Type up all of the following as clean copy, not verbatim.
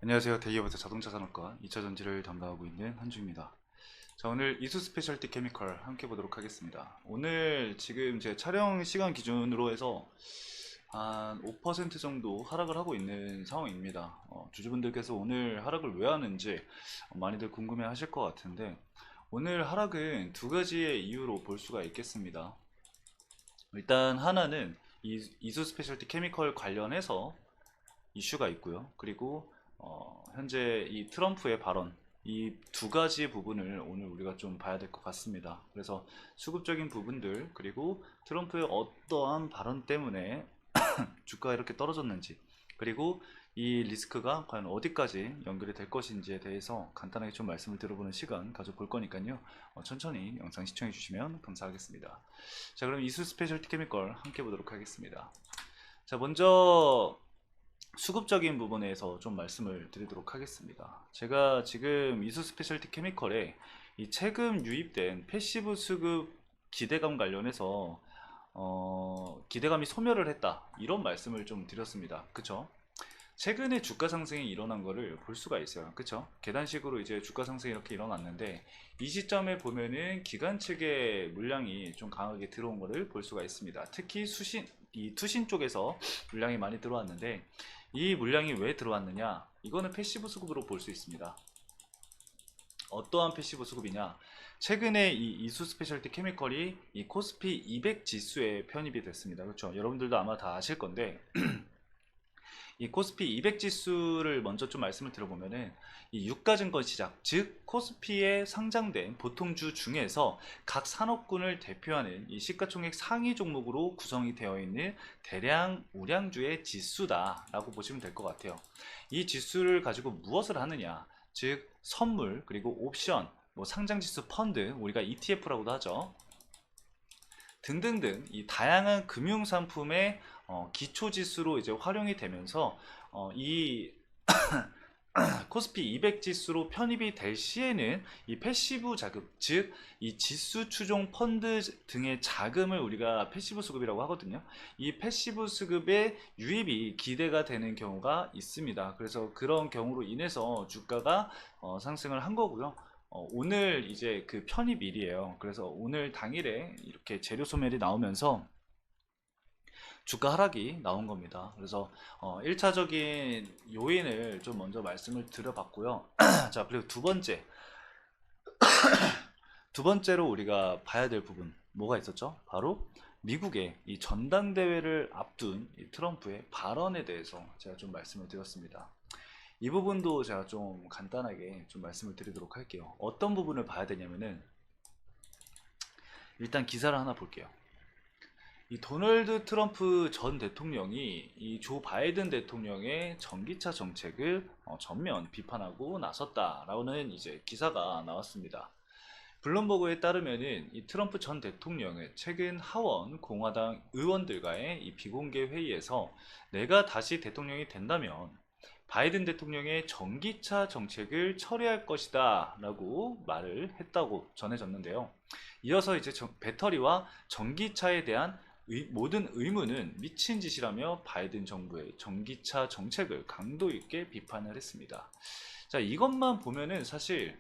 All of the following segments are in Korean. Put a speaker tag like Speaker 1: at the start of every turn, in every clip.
Speaker 1: 안녕하세요. 대기업에서 자동차 산업과 2차 전지를 담당하고 있는 한주입니다. 자, 오늘 이수 스페셜티 케미컬 함께 보도록 하겠습니다. 오늘 지금 제 촬영 시간 기준으로 해서 한 5% 정도 하락을 하고 있는 상황입니다. 주주분들께서 오늘 하락을 왜 하는지 많이들 궁금해 하실 것 같은데, 오늘 하락은 두 가지의 이유로 볼 수가 있겠습니다. 일단 하나는 이수 스페셜티 케미컬 관련해서 이슈가 있고요. 그리고 현재 이 트럼프의 발언, 이 두 가지 부분을 오늘 우리가 좀 봐야 될 것 같습니다. 그래서 수급적인 부분들, 그리고 트럼프의 어떠한 발언 때문에 주가가 이렇게 떨어졌는지, 그리고 이 리스크가 과연 어디까지 연결이 될 것인지에 대해서 간단하게 좀 말씀을 드려보는 시간 가져볼 거니까요. 천천히 영상 시청해 주시면 감사하겠습니다. 자, 그럼 이수 스페셜티 케미컬 함께 보도록 하겠습니다. 자, 먼저 수급적인 부분에서 좀 말씀을 드리도록 하겠습니다. 제가 지금 이수 스페셜티 케미컬에 이 최근 유입된 패시브 수급 기대감 관련해서 기대감이 소멸을 했다, 이런 말씀을 좀 드렸습니다. 그쵸? 최근에 주가 상승이 일어난 거를 볼 수가 있어요. 그쵸? 계단식으로 이제 주가 상승이 이렇게 일어났는데, 이 시점에 보면은 기관 측의 물량이 좀 강하게 들어온 거를 볼 수가 있습니다. 특히 이 투신 쪽에서 물량이 많이 들어왔는데, 이 물량이 왜 들어왔느냐? 이거는 패시브 수급으로 볼 수 있습니다. 어떠한 패시브 수급이냐? 최근에 이 이수 스페셜티 케미컬이 이 코스피 200 지수에 편입이 됐습니다. 그렇죠? 여러분들도 아마 다 아실 건데, 이 코스피 200 지수를 먼저 좀 말씀을 드려보면은, 이 유가증권 시장, 즉 코스피에 상장된 보통주 중에서 각 산업군을 대표하는 이 시가총액 상위 종목으로 구성이 되어 있는 대량 우량주의 지수다라고 보시면 될 것 같아요. 이 지수를 가지고 무엇을 하느냐, 즉 선물, 그리고 옵션, 뭐 상장지수 펀드, 우리가 ETF라고도 하죠, 등등등 이 다양한 금융 상품의 기초 지수로 이제 활용이 되면서 이 코스피 200 지수로 편입이 될 시에는 이 패시브 자금, 즉 이 지수 추종 펀드 등의 자금을 우리가 패시브 수급이라고 하거든요. 이 패시브 수급의 유입이 기대가 되는 경우가 있습니다. 그래서 그런 경우로 인해서 주가가 상승을 한 거고요. 오늘 이제 그 편입일이에요. 그래서 오늘 당일에 이렇게 재료 소멸이 나오면서 주가 하락이 나온 겁니다. 그래서 1차적인 요인을 좀 먼저 말씀을 드려봤고요. 자, 그리고 두 번째로 우리가 봐야 될 부분 뭐가 있었죠? 바로 미국의 이 전당대회를 앞둔 이 트럼프의 발언에 대해서 제가 좀 말씀을 드렸습니다. 이 부분도 제가 좀 간단하게 좀 말씀을 드리도록 할게요. 어떤 부분을 봐야 되냐면은, 일단 기사를 하나 볼게요. 이 도널드 트럼프 전 대통령이 이 조 바이든 대통령의 전기차 정책을 전면 비판하고 나섰다라는 이제 기사가 나왔습니다. 블룸버그에 따르면은 이 트럼프 전 대통령은 최근 하원 공화당 의원들과의 이 비공개 회의에서 내가 다시 대통령이 된다면 바이든 대통령의 전기차 정책을 철회할 것이다 라고 말을 했다고 전해졌는데요. 이어서 이제 배터리와 전기차에 대한 모든 의무는 미친 짓이라며 바이든 정부의 전기차 정책을 강도 있게 비판을 했습니다. 자, 이것만 보면은 사실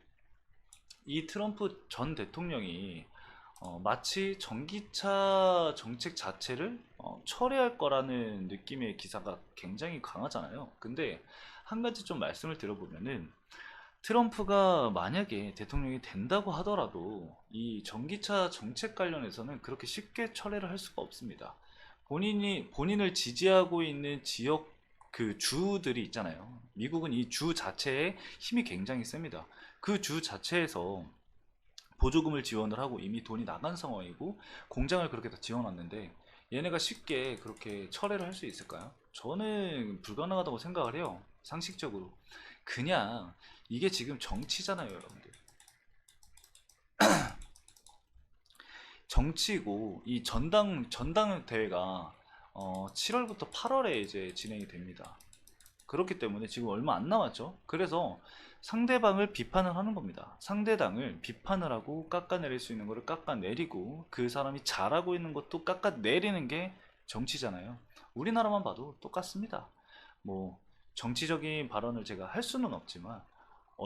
Speaker 1: 이 트럼프 전 대통령이 마치 전기차 정책 자체를 철회할 거라는 느낌의 기사가 굉장히 강하잖아요. 근데 한 가지 좀 말씀을 드려보면은, 트럼프가 만약에 대통령이 된다고 하더라도 이 전기차 정책 관련해서는 그렇게 쉽게 철회를 할 수가 없습니다. 본인을 지지하고 있는 지역 그 주들이 있잖아요. 미국은 이 주 자체에 힘이 굉장히 셉니다. 그 주 자체에서 보조금을 지원을 하고 이미 돈이 나간 상황이고 공장을 그렇게 다 지어놨는데, 얘네가 쉽게 그렇게 철회를 할 수 있을까요? 저는 불가능하다고 생각을 해요. 상식적으로. 그냥 이게 지금 정치잖아요, 여러분들. 정치고 이 전당 대회가 7월부터 8월에 이제 진행이 됩니다. 그렇기 때문에 지금 얼마 안 남았죠. 그래서 상대방을 비판을 하는 겁니다. 상대당을 비판을 하고 깎아내릴 수 있는 거를 깎아내리고, 그 사람이 잘하고 있는 것도 깎아내리는 게 정치잖아요. 우리나라만 봐도 똑같습니다. 뭐 정치적인 발언을 제가 할 수는 없지만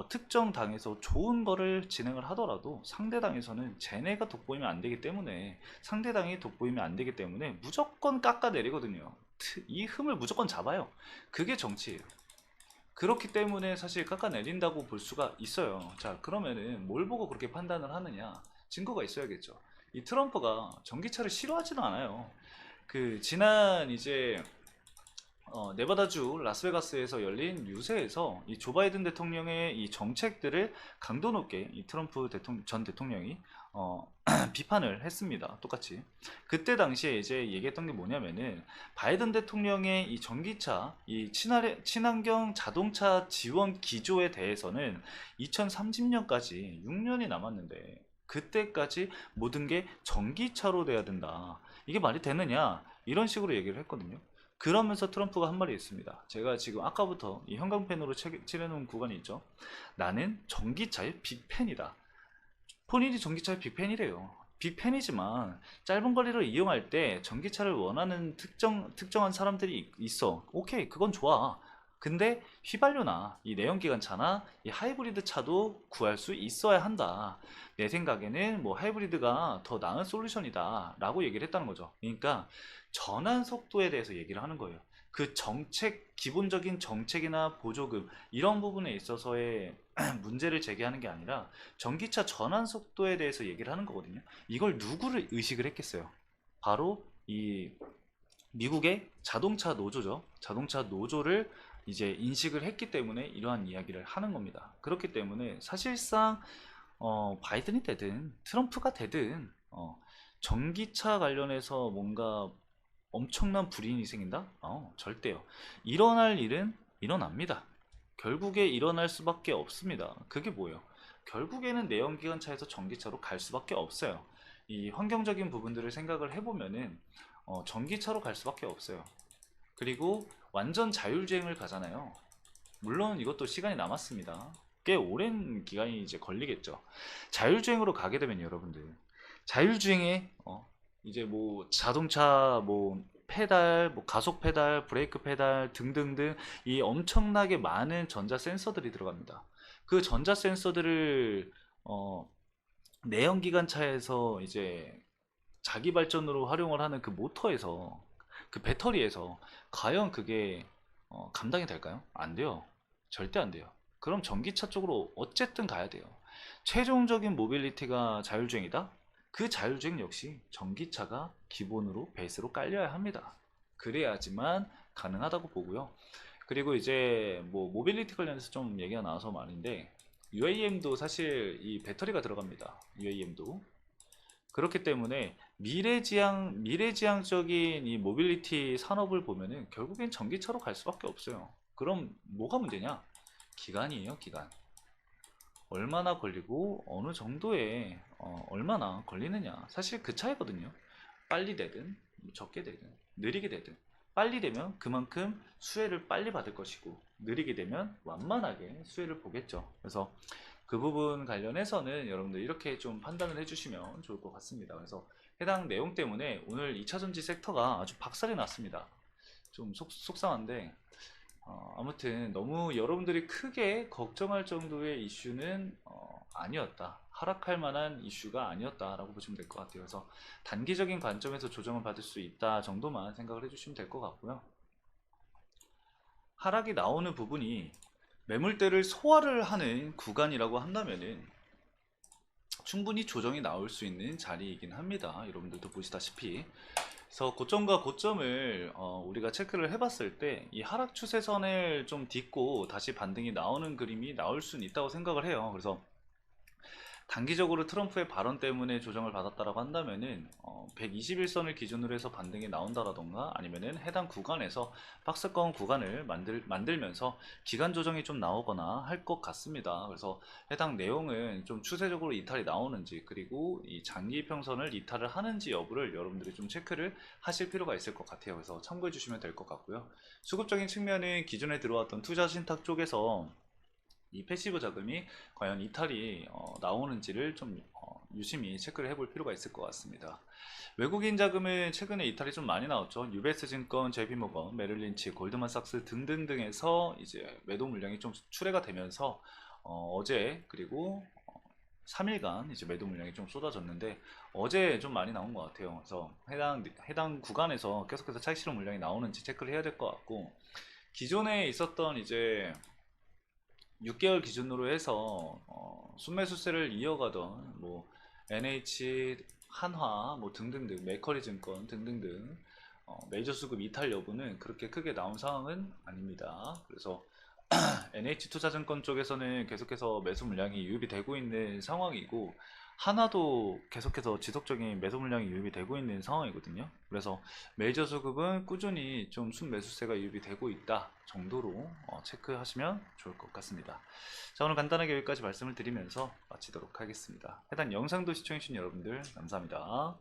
Speaker 1: 특정 당에서 좋은 거를 진행을 하더라도 상대 당에서는 쟤네가 돋보이면 안 되기 때문에, 상대 당이 돋보이면 안 되기 때문에 무조건 깎아내리거든요. 이 흠을 무조건 잡아요. 그게 정치예요. 그렇기 때문에 사실 깎아내린다고 볼 수가 있어요. 자, 그러면은 뭘 보고 그렇게 판단을 하느냐? 증거가 있어야겠죠. 이 트럼프가 전기차를 싫어하지는 않아요. 그 지난 이제 네바다주 라스베가스에서 열린 유세에서 이 조 바이든 대통령의 이 정책들을 강도 높게 이 트럼프 전 대통령이 비판을 했습니다. 똑같이. 그때 당시에 이제 얘기했던 게 뭐냐면은 바이든 대통령의 이 전기차, 이 친환경 자동차 지원 기조에 대해서는 2030년까지 6년이 남았는데 그때까지 모든 게 전기차로 돼야 된다. 이게 말이 되느냐? 이런 식으로 얘기를 했거든요. 그러면서 트럼프가 한 말이 있습니다. 제가 지금 아까부터 이 형광펜으로 칠해놓은 구간이 있죠. 나는 전기차의 빅팬이다. 본인이 전기차의 빅팬이래요. 빅팬이지만 짧은 거리를 이용할 때 전기차를 원하는 특정한 사람들이 있어. 오케이, 그건 좋아. 근데 휘발유나 이 내연기관차나 이 하이브리드 차도 구할 수 있어야 한다. 내 생각에는 뭐 하이브리드가 더 나은 솔루션이다 라고 얘기를 했다는 거죠. 그러니까 전환 속도에 대해서 얘기를 하는 거예요. 그 기본적인 정책이나 보조금 이런 부분에 있어서의 문제를 제기하는 게 아니라 전기차 전환 속도에 대해서 얘기를 하는 거거든요. 이걸 누구를 의식을 했겠어요? 바로 이 미국의 자동차 노조죠. 자동차 노조를 이제 인식을 했기 때문에 이러한 이야기를 하는 겁니다. 그렇기 때문에 사실상 바이든이 되든 트럼프가 되든 전기차 관련해서 뭔가 엄청난 불이익이 생긴다? 절대요. 일어날 일은 일어납니다. 결국에 일어날 수밖에 없습니다. 그게 뭐예요? 결국에는 내연기관차에서 전기차로 갈 수밖에 없어요. 이 환경적인 부분들을 생각을 해보면은 전기차로 갈 수밖에 없어요. 그리고 완전 자율주행을 가잖아요. 물론 이것도 시간이 남았습니다. 꽤 오랜 기간이 이제 걸리겠죠. 자율주행으로 가게 되면 여러분들 자율주행에 이제 뭐 자동차 뭐 페달, 뭐 가속 페달, 브레이크 페달 등등등 이 엄청나게 많은 전자 센서들이 들어갑니다. 그 전자 센서들을 내연기관차에서 이제 자기 발전으로 활용을 하는 그 모터에서, 그 배터리에서 과연 그게 감당이 될까요? 안 돼요. 절대 안 돼요. 그럼 전기차 쪽으로 어쨌든 가야 돼요. 최종적인 모빌리티가 자율주행이다? 그 자율주행 역시 전기차가 기본으로 베이스로 깔려야 합니다. 그래야지만 가능하다고 보고요. 그리고 이제 뭐 모빌리티 관련해서 좀 얘기가 나와서 말인데 UAM도 사실 이 배터리가 들어갑니다. UAM도. 그렇기 때문에 미래지향적인 이 모빌리티 산업을 보면은 결국엔 전기차로 갈 수밖에 없어요. 그럼 뭐가 문제냐? 기간이에요, 기간. 얼마나 걸리고 어느 정도에 얼마나 걸리느냐. 사실 그 차이거든요. 빨리 되든 적게 되든 느리게 되든 빨리 되면 그만큼 수혜를 빨리 받을 것이고 느리게 되면 완만하게 수혜를 보겠죠. 그래서 그 부분 관련해서는 여러분들 이렇게 좀 판단을 해주시면 좋을 것 같습니다. 그래서 해당 내용 때문에 오늘 2차전지 섹터가 아주 박살이 났습니다. 좀 속상한데 아무튼 너무 여러분들이 크게 걱정할 정도의 이슈는 아니었다. 하락할 만한 이슈가 아니었다라고 보시면 될 것 같아요. 그래서 단기적인 관점에서 조정을 받을 수 있다 정도만 생각을 해주시면 될 것 같고요. 하락이 나오는 부분이 매물대를 소화를 하는 구간이라고 한다면은 충분히 조정이 나올 수 있는 자리이긴 합니다. 여러분들도 보시다시피. 그래서 고점과 고점을 우리가 체크를 해봤을 때 이 하락 추세선을 좀 딛고 다시 반등이 나오는 그림이 나올 수는 있다고 생각을 해요. 그래서 단기적으로 트럼프의 발언 때문에 조정을 받았다라고 한다면은 121선을 기준으로 해서 반등이 나온다라던가 아니면은 해당 구간에서 박스권 구간을 만들면서 기간 조정이 좀 나오거나 할 것 같습니다. 그래서 해당 내용은 좀 추세적으로 이탈이 나오는지 그리고 이 장기 평선을 이탈을 하는지 여부를 여러분들이 좀 체크를 하실 필요가 있을 것 같아요. 그래서 참고해 주시면 될 것 같고요. 수급적인 측면은 기존에 들어왔던 투자 신탁 쪽에서 이 패시브 자금이 과연 이탈이 나오는지를 좀 유심히 체크를 해볼 필요가 있을 것 같습니다. 외국인 자금은 최근에 이탈이 좀 많이 나왔죠. UBS 증권, JP모건, 메릴린치, 골드만삭스 등등등에서 이제 매도 물량이 좀 출회가 되면서 어제 그리고 3일간 이제 매도 물량이 좀 쏟아졌는데 어제 좀 많이 나온 것 같아요. 그래서 해당 구간에서 계속해서 차익 실현 물량이 나오는지 체크를 해야 될 것 같고, 기존에 있었던 이제 6개월 기준으로 해서 순매수세를 이어가던 뭐 NH, 한화 뭐 등등등, 메커리 증권 등등등 메이저 수급 이탈 여부는 그렇게 크게 나온 상황은 아닙니다. 그래서 NH투자증권 쪽에서는 계속해서 매수 물량이 유입이 되고 있는 상황이고, 하나도 계속해서 지속적인 매수 물량이 유입이 되고 있는 상황이거든요. 그래서 메이저 수급은 꾸준히 좀 순매수세가 유입이 되고 있다 정도로 체크하시면 좋을 것 같습니다. 자, 오늘 간단하게 여기까지 말씀을 드리면서 마치도록 하겠습니다. 해당 영상도 시청해주신 여러분들 감사합니다.